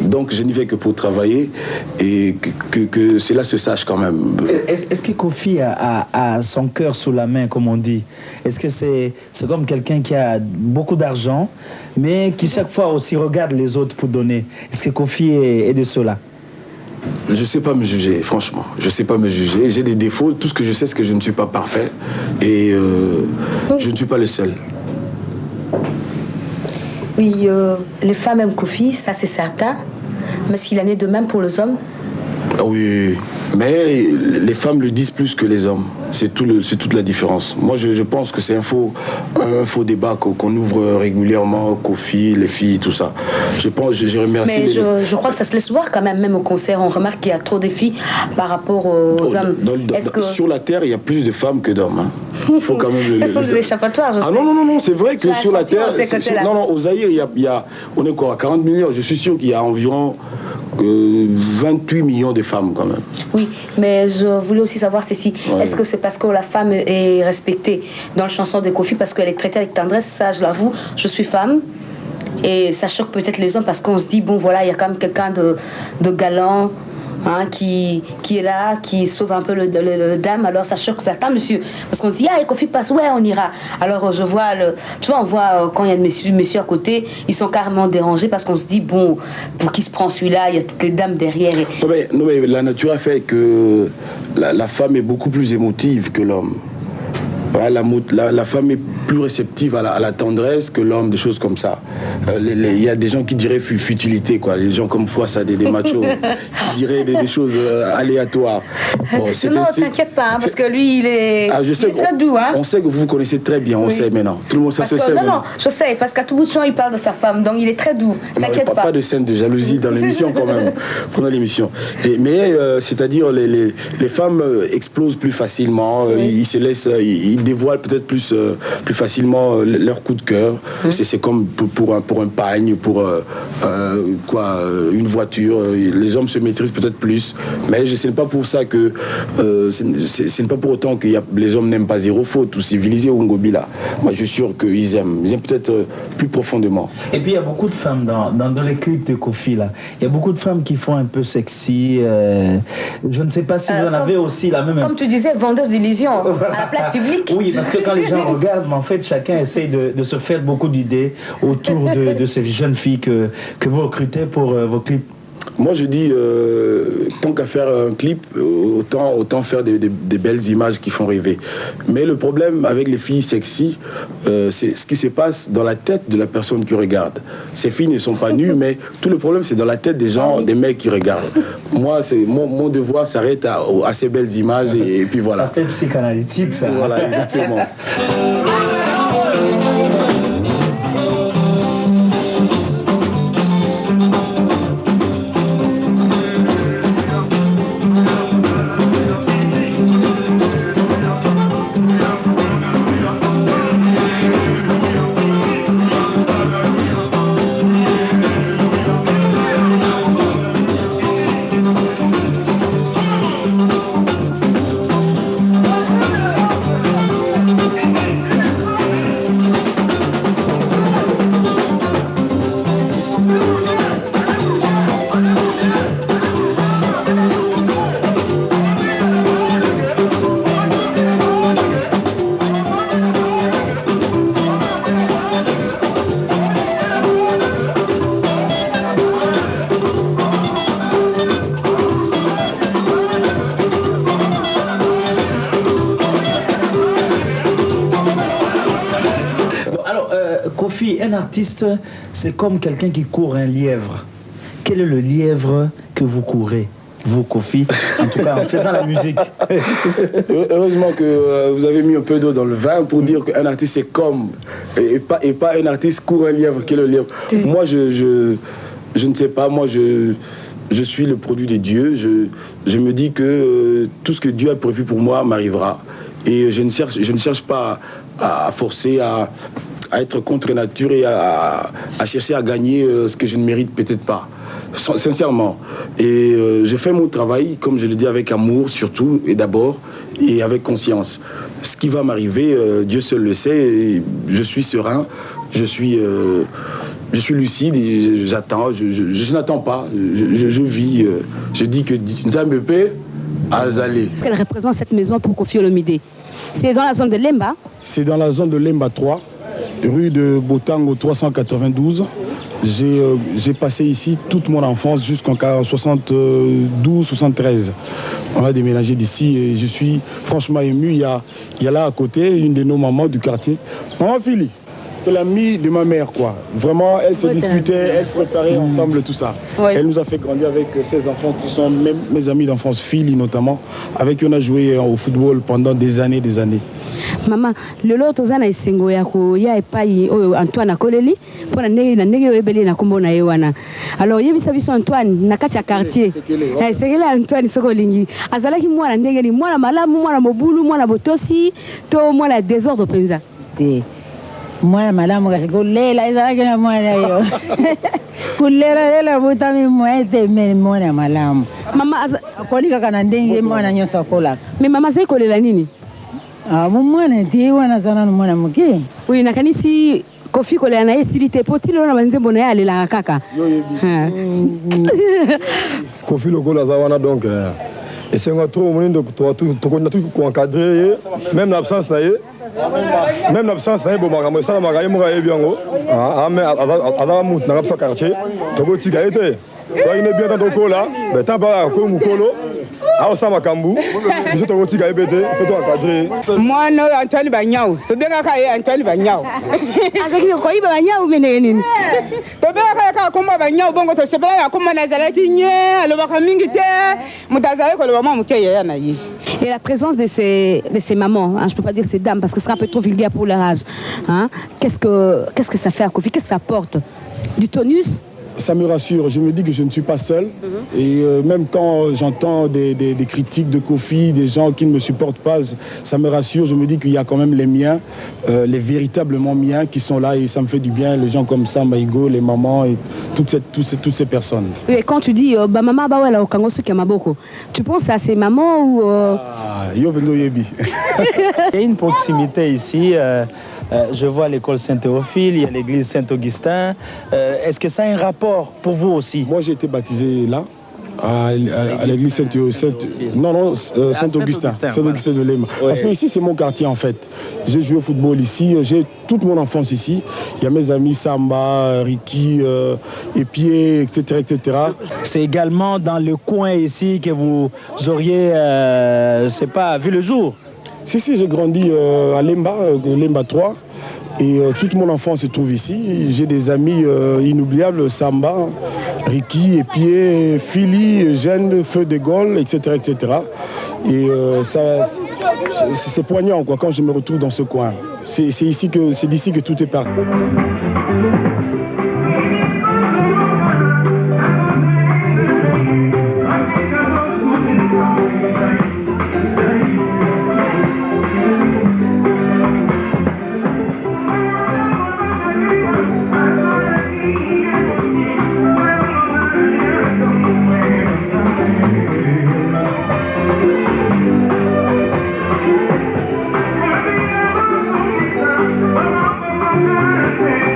Donc je n'y vais que pour travailler et que cela se sache quand même.
Est-ce que Kofi a son cœur sous la main, comme on dit? Est-ce que c'est comme quelqu'un qui a beaucoup d'argent, mais qui chaque fois aussi regarde les autres pour donner? Est-ce que Kofi est de cela?
Je ne sais pas me juger, franchement. Je ne sais pas me juger. J'ai des défauts. Tout ce que je sais, c'est que je ne suis pas parfait. Et je ne suis pas le seul.
Oui, les femmes aiment Kofi, ça c'est certain. Mais est-ce qu'il en est de même pour les hommes?
Oui, mais les femmes le disent plus que les hommes. C'est toute la différence. Moi, je pense que c'est un faux débat qu'on ouvre régulièrement, Kofi, les filles, tout ça. Je remercie.
Mais je crois que ça se laisse voir quand même au concert. On remarque qu'il y a trop de filles par rapport aux hommes.
Sur la Terre, il y a plus de femmes que d'hommes. Hein. Il faut quand même
ce sont des échappatoires.
Ah non, c'est vrai que sur la Terre, au Zaïre, on est quoi, à 40 millions. Je suis sûr qu'il y a environ 28 millions de femmes quand même.
Oui, mais je voulais aussi savoir ceci. Ouais. Est-ce que c'est parce que la femme est respectée dans la chanson de Kofi parce qu'elle est traitée avec tendresse? Ça, je l'avoue, je suis femme. Et ça choque peut-être les hommes parce qu'on se dit, bon voilà, il y a quand même quelqu'un de galant, hein, qui est là, qui sauve un peu le dame. Alors ça choque certains, monsieur. Parce qu'on se dit, ah, Kofi passe, ouais, on ira. Alors je vois, tu vois, on voit quand il y a des messieurs à côté, ils sont carrément dérangés parce qu'on se dit, bon, pour qui se prend celui-là? Il y a toutes les dames derrière. Et...
Non, mais la nature a fait que la femme est beaucoup plus émotive que l'homme. Voilà, la femme est plus réceptive à la tendresse que l'homme, des choses comme ça. Il y a des gens qui diraient futilité, quoi. Les gens comme Foissa, ça, des machos, qui diraient des choses aléatoires.
Bon, non, t'inquiète pas, hein, parce que lui, il est, il est très doux. Hein.
On sait que vous vous connaissez très bien, on sait maintenant. Tout le monde ça se sait.
Non, je sais, parce qu'à tout bout de champ, il parle de sa femme, donc il est très doux. T'inquiète pas.
Pas de scène de jalousie dans l'émission, quand même, pendant l'émission. Mais, c'est-à-dire, les femmes explosent plus facilement, ils se laissent, ils dévoilent peut-être plus facilement leur coup de cœur. C'est comme pour un pagne, pour une voiture. Les hommes se maîtrisent peut-être plus, mais ce n'est pas pour ça que ce n'est pas pour autant que les hommes n'aiment pas zéro faute ou civilisé ou ngobila. Moi, je suis sûr qu'ils aiment peut-être plus profondément.
Et puis il y a beaucoup de femmes dans les clips de Kofi là. Il y a beaucoup de femmes qui font un peu sexy. Je ne sais pas si vous en avez aussi la même.
Comme tu disais, vendeuse d'illusions à la place publique.
Oui, parce que quand les gens regardent, mais en fait, chacun essaie de se faire beaucoup d'idées autour de ces jeunes filles que vous recrutez pour vos clips.
Moi, je dis, tant qu'à faire un clip, autant faire des belles images qui font rêver. Mais le problème avec les filles sexy, c'est ce qui se passe dans la tête de la personne qui regarde. Ces filles ne sont pas nues, mais tout le problème, c'est dans la tête des gens, des mecs qui regardent. Moi, mon devoir s'arrête à ces belles images et puis voilà.
Ça fait psychanalytique, ça.
Voilà, exactement.
Kofi, un artiste, c'est comme quelqu'un qui court un lièvre. Quel est le lièvre que vous courez, vous, Kofi, en tout cas en faisant la musique?
Heureusement que vous avez mis un peu d'eau dans le vin pour dire qu'un artiste, c'est comme, et pas un artiste court un lièvre. Quel est le lièvre? Moi, je ne sais pas, moi, je suis le produit de Dieu. Je me dis que tout ce que Dieu a prévu pour moi m'arrivera. Et je ne cherche pas à forcer, à être contre nature et à chercher à gagner ce que je ne mérite peut-être pas. Sincèrement. Et je fais mon travail, comme je le dis, avec amour surtout, et d'abord, et avec conscience. Ce qui va m'arriver, Dieu seul le sait, et je suis serein, je suis lucide, et j'attends, je n'attends pas, je vis, je dis que Nzambe Azalé.
Quelle représente cette maison pour Kofi Olomide? C'est dans la zone de Lemba? C'est dans la zone de Lemba 3, rue de Botango 392. J'ai passé ici toute mon enfance jusqu'en 72-73. On a déménagé d'ici et je suis franchement ému. Il y a là à côté une de nos mamans du quartier. Maman Philly, c'est l'amie de ma mère, quoi. Vraiment, elle se disputait, elle préparait ensemble tout ça. Oui. Elle nous a fait grandir avec ses enfants qui sont même mes amis d'enfance, Philly notamment, avec qui on a joué au football pendant des années, des années. Maman, le lot ozana isengo yako ya epai Antoine akoleli pona ndenge oyebeli na kombo na ye wana. Alors yebisa biso Antoine na kati ya quartier. Sekele Antoine sokolingi azalaki mwana ndenge ni mwana malamu, mwana mobulu, mwana botosi to mwana désordre penza.
Mwana malamu kasi kulela ezalaki na mwana yo. Kulela butami mwete mwana malamu. Mama akolika kana ndenge mwana nyoso akolaka.
Mais mama zai kolela nini?
Mwana ti wana zana mwana muke.
Oui, nakanisi Kofi kolela na esili te poti lona banzembo na ya lela kaka.
Kofi lokola za wana donc et c'est un trop monindo to tout ko encadrer même l'absence na ye. Même l'absence na ye bo makambo ça makambo mo ga yebi yango. Mais azala mut na kapsa quartier to boti ga ete. soki ne bien dans ton là mais tant pas ko mukolo awa sama kambu biso to tika ebete faut encadrer
moi no Antoine Banyao so benga ka Antoine Banyao
azaki ko iba Banyao mene nini
to benga ka komba Banyao bongo to sepela ko mana zalaki nye aloba ka mingi te mutazali ko loba muke ya na yi.
Et la présence de ces mamans, hein, je ne peux pas dire ces dames parce que ce sera un peu trop vulgaire pour leur âge. Hein, qu'est-ce que ça fait à Kofi? Qu'est-ce que ça apporte? Du tonus?
Ça me rassure, je me dis que je ne suis pas seul. Et même quand j'entends des critiques de Kofi, des gens qui ne me supportent pas, ça me rassure. Je me dis qu'il y a quand même les miens, les véritablement miens qui sont là et ça me fait du bien. Les gens comme ça, Maïgo, les mamans et toutes ces personnes.
Et quand tu dis maman, tu penses à ces mamans ou
Il
y a une proximité ici. Je vois l'école Saint-Théophile, il y a l'église Saint-Augustin. Est-ce que ça a un rapport pour vous aussi?
Moi, j'ai été baptisé là, à l'église Saint-Augustin de Lema. Oui. Parce que ici, c'est mon quartier en fait. J'ai joué au football ici, j'ai toute mon enfance ici. Il y a mes amis Samba, Ricky, Epié, etc., etc.
C'est également dans le coin ici que vous auriez, c'est pas, vu le jour?
Si, j'ai grandi à Lemba, Lemba 3, et toute mon enfance se trouve ici. J'ai des amis inoubliables, Samba, Ricky, Epié, Philly, Eugène, Feu de Gaulle, etc., etc. Et c'est poignant quoi, quand je me retrouve dans ce coin. C'est d'ici que tout est parti.
Thank you.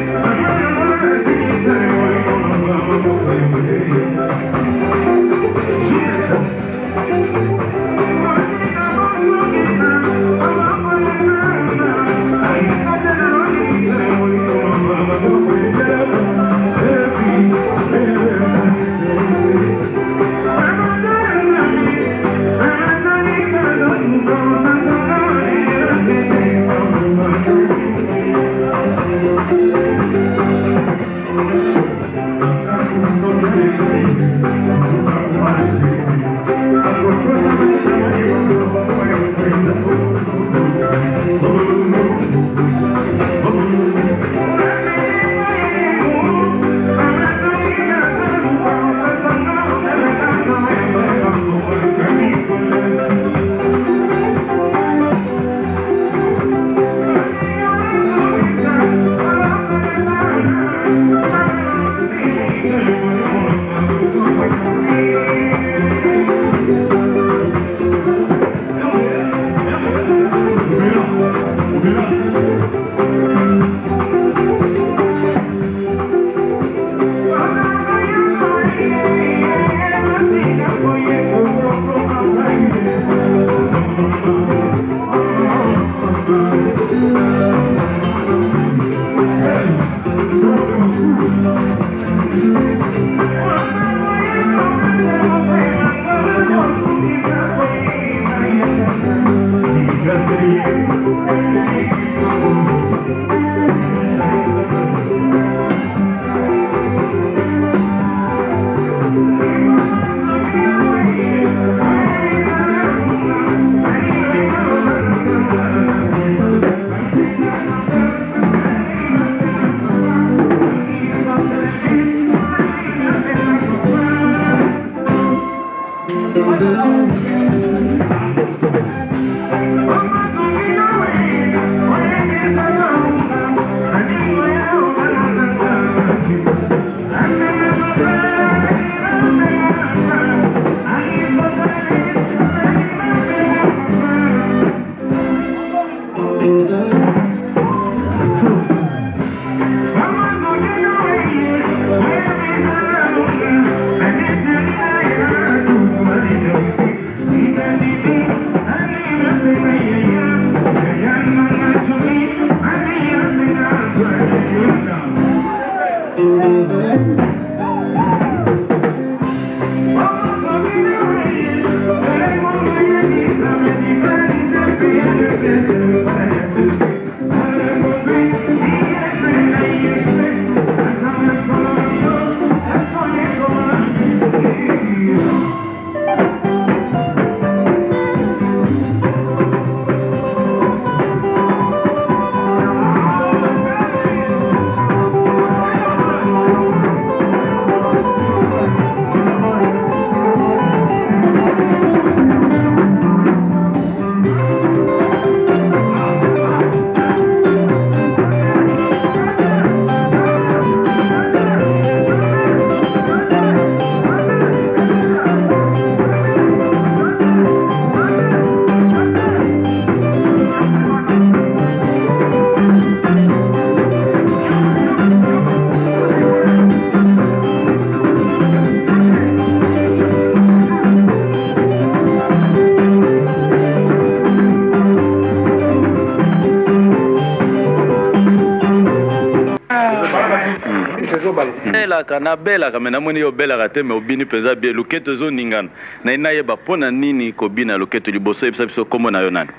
belaka na belaka me namoni yo belaka te me obini mpenza bien loketo ezoningana na ye nayeba mpo na nini kobina loketo liboso yebisa biso kombo na yo nani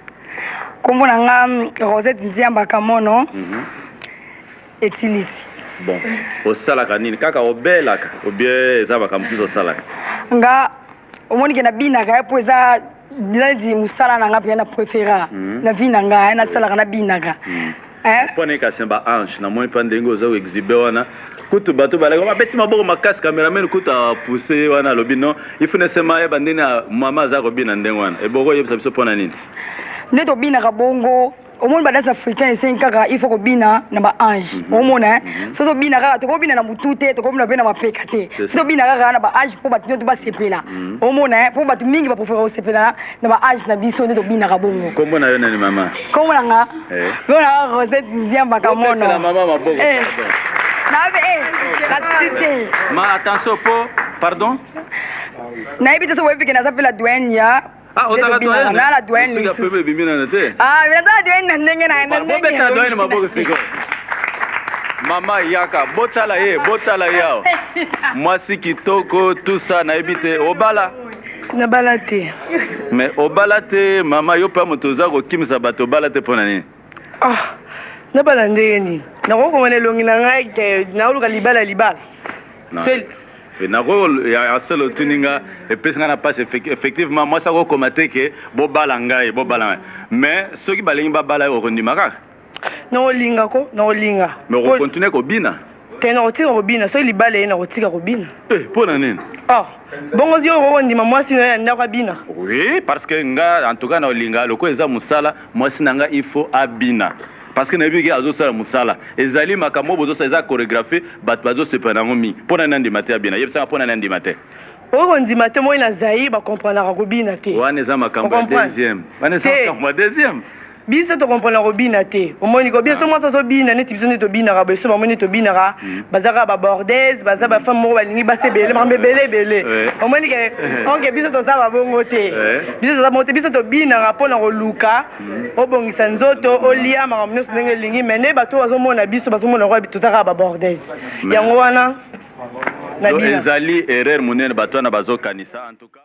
kombo na nga Rosette Nziambaka mono etiliti
bon osalaka nini kaka obelaka obie eza makambo mosusu osalaka
nga omoni ke nabinaka mpo eza neti mosala na nga mpe na préféra na vi na nga nasalaka nabinaka
mpo na ekasi ba ange namoni mpa ndenge oza koexhibe wana kutu bato balaki babeti maboko makasi cameraman kutu apousse wana alobi non ifo nesema yeba ndeni mama aza kobina ndenge wana eboko oyebisa biso mpo na nini
nde tobinaka bongo omoni badance africain esengi kaka il faut kobina na baange omona so tobina kaka tokobina na mutu te tokobina mpe na mapeka te so tobina kaka na baange mpo bato nyonso basepela omona mpo bato mingi baprofera kosepela na baange na biso nde tobinaka bongo
kombo na yo nani mama
kombo na nga kombo na nga Rosette Nziambaka mono
mama maboko
nabe nasisi te
ma attention po pardon
nayebi te so boyebi ke naza mpe la douane ya
ozala douane
la douane
suka pepe bimina te
mina za douane na ndenge na ndenge
bobeta douane maboko siko mama yaka botala ye awa mwasi kitoko tout ça nayebi te obala
nabala te
mais obala te mama yo mpe moto oza kokimisa bato obala te mpo na nini
nabala ndenge nini nakokomana elongi na ngai te naoluka libala
ya solo otuninga epesi ngai na mpasi effectivement mwasi akokoma te ke bobala ngai mais soki balingi babala ye okondima kaka
nakolinga
mais okokontinue kobina
te nakotika kobina soki libala ye nakotika kobina
mpo na nini
bongo zi okokondima mwasi na ye ndako abina
oui parce que nga en tout cas naolinga loko eza mosala mwasi na nga il faut abina parce que nayebi ke azosala mosala ezali makambo bozosala eza chorégraphie bato bazosepela nango mingi mpo na nani andima te abina yebisaka mpo na nani andima te
okondima te moi na zai bakomprenaka kobina te
wana eza makambo ya deuxième
biso tokompona kobina te omoni ko biso mwasi azobina neti biso nde tobinaka biso bamoni tobinaka bazaka babordaise baza bafemme moko balingi basebele makambo ebele omoni ke onke biso toza babongo te biso tobinaka mpona koluka obongisa nzoto olia makambo nyonso ndenge elingi me nde bato bazomona biso bazomona ko tozaka babordaise yango wana
ezali erreur monene bato wana bazokanisa en tout cas